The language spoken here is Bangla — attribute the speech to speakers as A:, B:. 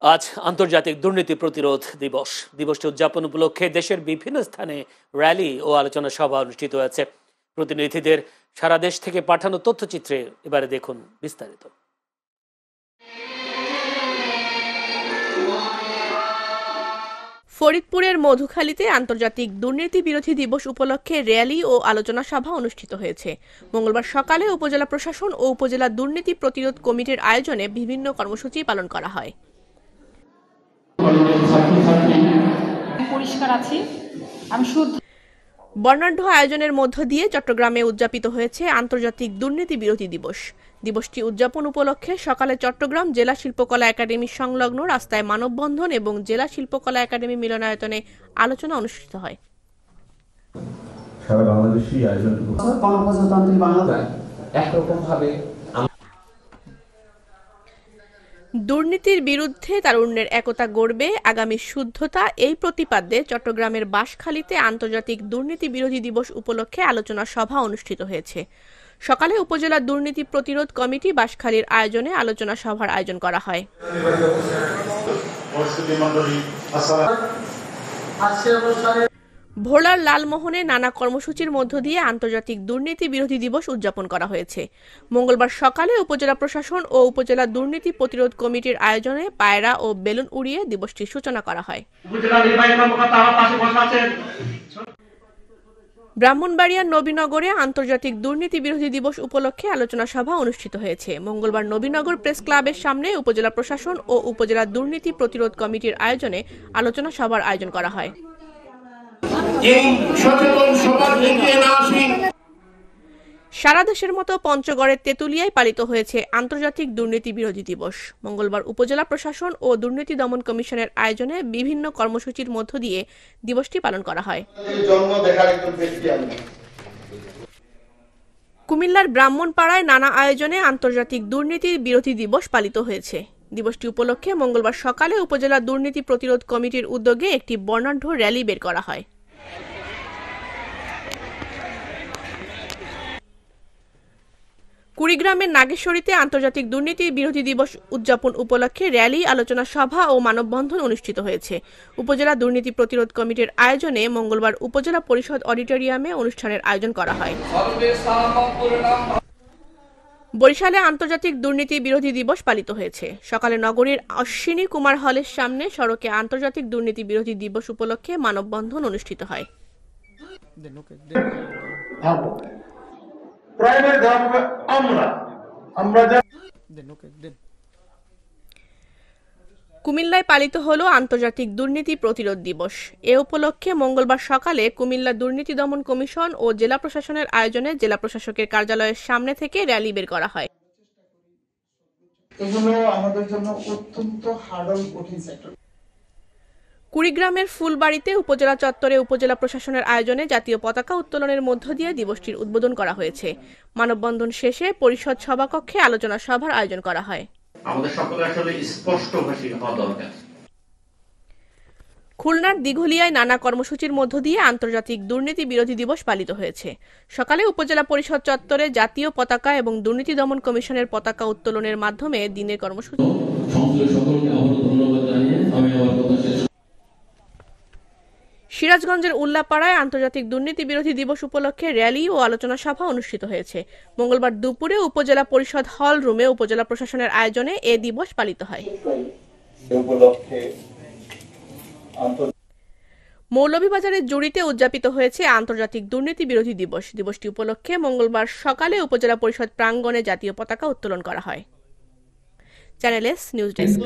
A: আজ আন্তর্জাতিক দুর্নীতি প্রতিরোধ দিবস। দিবসটি উদযাপন উপলক্ষে দেশের বিভিন্ন স্থানে র্যালি ও আলোচনা সভা অনুষ্ঠিত হয়েছে। প্রতিনিধিদের সারা দেশ থেকে পাঠানো তথ্যচিত্রে এবারে দেখুন বিস্তারিত।
B: ফরিদপুরের মধুখালীতে আন্তর্জাতিক দুর্নীতি বিরোধী দিবস উপলক্ষে র্যালি ও আলোচনা সভা অনুষ্ঠিত হয়েছে। মঙ্গলবার সকালে উপজেলা প্রশাসন ও উপজেলা দুর্নীতি প্রতিরোধ কমিটির আয়োজনে বিভিন্ন কর্মসূচি পালন করা হয়।
C: পরিষ্কার আছি, আমি শুদ্ধ।
B: বর্ণাঢ্য আয়োজনের মধ্য দিয়ে চট্টগ্রামে উদযাপিত হয়েছে আন্তর্জাতিক দুর্নীতি বিরোধী দিবস। দিবসটি উদযাপন উপলক্ষে সকালে চট্টগ্রাম জেলা শিল্পকলা একাডেমি সংলগ্ন রাস্তায় মানববন্ধন এবং জেলা শিল্পকলা একাডেমি মিলনায়তনে আলোচনা অনুষ্ঠিত হয়।
D: সারা বাংলাদেশে আয়োজনটি গণপ্রজাতন্ত্রী বাংলাদেশ একরকম ভাবে
B: দুর্নীতির বিরুদ্ধে তারুণ্যের একতা গড়বে, আগামী শুদ্ধতা, এই প্রতিপাদ্যে চট্টগ্রামের বাঁশখালীতে আন্তর্জাতিক দুর্নীতি বিরোধী দিবস উপলক্ষে আলোচনা সভা অনুষ্ঠিত হয়েছে। সকালে উপজেলা দুর্নীতি প্রতিরোধ কমিটি বাঁশখালীর আয়োজনে আলোচনা সভার আয়োজন করা হয়। ভোলার লালমোহনে নানা কর্মসূচির মধ্য দিয়ে আন্তর্জাতিক দুর্নীতি বিরোধী দিবস উদযাপন করা হয়েছে। মঙ্গলবার সকালে উপজেলা প্রশাসন ও উপজেলা দুর্নীতি প্রতিরোধ কমিটির আয়োজনে পায়রা ও বেলুন উড়িয়ে দিবসটির সূচনা করা হয়। ব্রাহ্মণবাড়িয়ার নবীনগরে আন্তর্জাতিক দুর্নীতি বিরোধী দিবস উপলক্ষে আলোচনা সভা অনুষ্ঠিত হয়েছে। মঙ্গলবার নবীনগর প্রেস ক্লাবের সামনে উপজেলা প্রশাসন ও উপজেলা দুর্নীতি প্রতিরোধ কমিটির আয়োজনে আলোচনা সভার আয়োজন করা হয়। সারা দেশের মতো পঞ্চগড়ের তেঁতুলিয়ায় পালিত হয়েছে আন্তর্জাতিক দুর্নীতি বিরোধী দিবস। মঙ্গলবার উপজেলা প্রশাসন ও দুর্নীতি দমন কমিশনের আয়োজনে বিভিন্ন কর্মসূচির মধ্য দিয়ে দিবসটি পালন করা হয়। কুমিল্লার ব্রাহ্মণপাড়ায় নানা আয়োজনে আন্তর্জাতিক দুর্নীতি বিরোধী দিবস পালিত হয়েছে। দিবসটি উপলক্ষে মঙ্গলবার সকালে উপজেলা দুর্নীতি প্রতিরোধ কমিটির উদ্যোগে একটি বর্ণাঢ্য র্যালি বের করা হয়। কুড়িগ্রামের নাগেশ্বরীতে আন্তর্জাতিক দুর্নীতি বিরোধী দিবস উদযাপন উপলক্ষে র্যালি, আলোচনা সভা ও মানববন্ধন অনুষ্ঠিত হয়েছে। উপজেলা দুর্নীতি প্রতিরোধ কমিটির আয়োজনে মঙ্গলবার উপজেলা পরিষদ অডিটোরিয়ামে অনুষ্ঠানের আয়োজন করা হয়। বরিশালে আন্তর্জাতিক দুর্নীতি বিরোধী দিবস পালিত হয়েছে। সকালে নগরীর অশ্বিনী কুমার হলের সামনে সড়কে আন্তর্জাতিক দুর্নীতি বিরোধী দিবস উপলক্ষে মানববন্ধন অনুষ্ঠিত হয়। কুমিল্লায় পালিত হলো আন্তর্জাতিক দুর্নীতি প্রতিরোধ দিবস। এ উপলক্ষে মঙ্গলবার সকালে কুমিল্লা দুর্নীতি দমন কমিশন ও জেলা প্রশাসনের আয়োজনে জেলা প্রশাসকের কার্যালয়ের সামনে থেকে র্যালি বের করা হয়।
E: এগুলো আমাদের জন্য অত্যন্ত হার্ডল কঠিন সেক্টর।
B: কুড়িগ্রামের ফুলবাড়িতে উপজেলা চত্বরে উপজেলা প্রশাসনের আয়োজনে জাতীয় পতাকা উত্তোলনের মধ্য দিয়ে দিবসটির উদ্বোধন করা হয়েছে। মানববন্ধন শেষে পরিষদ সভাকক্ষে আলোচনা সভার আয়োজন করা হয়।
F: আমাদের সকলে আসলে স্পষ্টভাষী হওয়া দরকার।
B: খুলনার দিঘলিয়ায় নানা কর্মসূচির মধ্য দিয়ে আন্তর্জাতিক দুর্নীতি বিরোধী দিবস পালিত হয়েছে। সকালে উপজেলা পরিষদ চত্বরে জাতীয় পতাকা এবং দুর্নীতি দমন কমিশনের পতাকা উত্তোলনের মাধ্যমে দিনের কর্মসূচি। সিরাজগঞ্জের উল্লাপাড়ায় আন্তর্জাতিক দুর্নীতি বিরোধী দিবস উপলক্ষে র্যালি ও আলোচনা সভা অনুষ্ঠিত হয়েছে। মঙ্গলবার দুপুরে উপজেলা পরিষদ হল রুমে উপজেলা প্রশাসনের আয়োজনে এ দিবস পালিত হয়। মৌলভীবাজারের জুড়িতে উদযাপিত হয়েছে আন্তর্জাতিক দুর্নীতি বিরোধী দিবস। দিবসটি উপলক্ষে মঙ্গলবার সকালে উপজেলা পরিষদ প্রাঙ্গণে জাতীয় পতাকা উত্তোলন করা হয়। Channel S news desk.